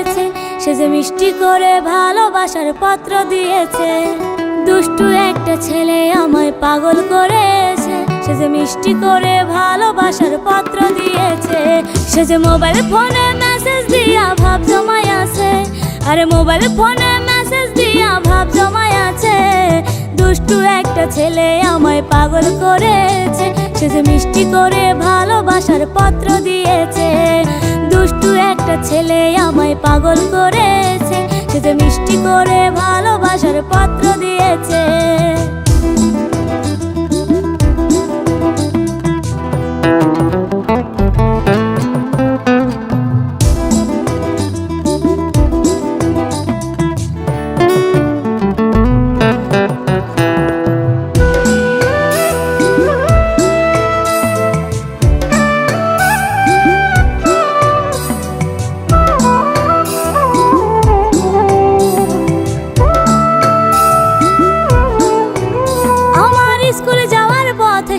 করেছে, সে যে মিষ্টি করে ভালোবাসার পত্র দিয়েছে। দুষ্টু একটা ছেলে আমায় পাগল করেছে, সে যে মিষ্টি করে ভালোবাসার পত্র দিয়েছে। সে যে মোবাইল ফোনে মেসেজ দিয়া ভাব জমায় আছে, আরে মোবাইল ফোনে মেসেজ দিয়া ভাব জমায় আছে। দুষ্টু একটা ছেলে আমায় পাগল করেছে, সে যে মিষ্টি করে ভালোবাসার পত্র দিয়েছে। দুষ্টু একটা ছেলে আমায় পাগল করেছে, সে যে মিষ্টি করে ভালোবাসার পত্র দিয়েছে।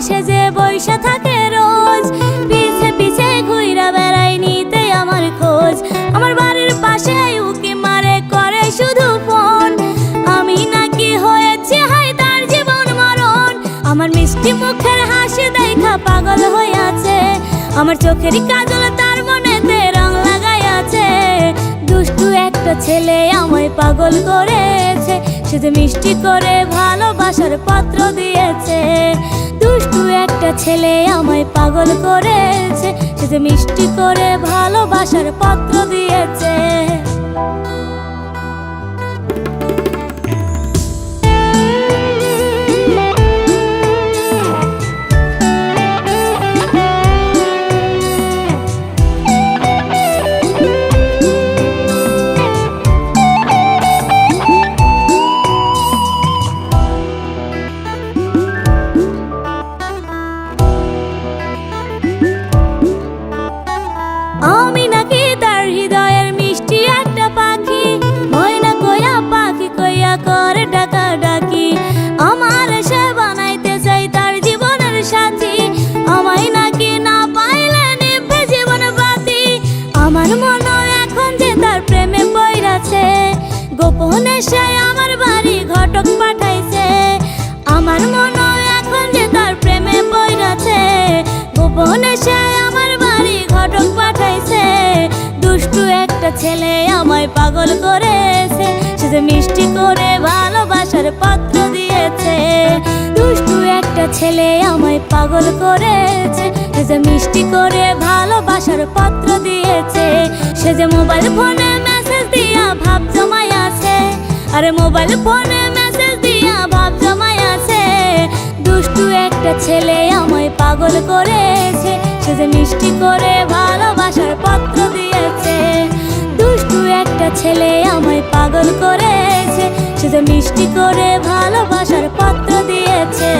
সে যে বইসা থাকে রোজ, পিছে পিছে ঘুইরা বেড়াই নিতে আমার খোঁজ। আমার বাড়ির পাশে উকি মারে করে শুধু ফোন, আমি নাকি হয়েছি হাই তার জীবন মরণ। আমার মিষ্টি মুখের হাসি দেখা পাগল হয়ে আছে, আমার চোখের কাজল তার মনেতে রং লাগাই আছে। দুষ্টু একটা ছেলে আমায় পাগল করেছে, সে যে মিষ্টি করে ভালোবাসার পত্র দিয়েছে। দুষ্টু একটা ছেলে আমায় পাগল করেছে, সে যে মিষ্টি করে ভালোবাসার পত্র দিয়েছে। আমি নাকি তার হৃদয়ের মিষ্টি একটা পাখি, ময়না কইয়া পাখি কইয়া করে ডাকা ডাকি। আমার সে বানাইতে চাই তার জীবনের সাথী, আমায় নাকি না পাইলে নিভবে জীবন বাতি। আমার মনে এখন যে তার প্রেমে পইরাছে, গোপনে সে আমার বাড়ি ঘটক পাঠাইছে। আমার মনে এখন যে তার প্রেমে পইরাছে, গোপনে সে আমার বাড়ি ঘটক পাঠাইছে। দুষ্টু একটা ছেলে আমায় পাগল করেছে, সে যে মিষ্টি করে ভালোবাসার পত্র দিয়েছে। দুষ্টু একটা ছেলে আমায় পাগল করেছে, সে যে মিষ্টি করে ভালোবাসার পত্র দিয়েছে। সে যে মোবাইল ফোনে মেসেজ দিয়া ভাব জমায় আছে, আরে মোবাইল ফোনে মেসেজ দিয়া ভাব জমায় আছে। দুষ্টু একটা ছেলে আমায় পাগল করেছে, সে যে মিষ্টি করে ভালোবাসার পত্র দিয়েছে। দুষ্টু একটা ছেলে আমায় পাগল করেছে, সে যে মিষ্টি করে ভালোবাসার পত্র দিয়েছে।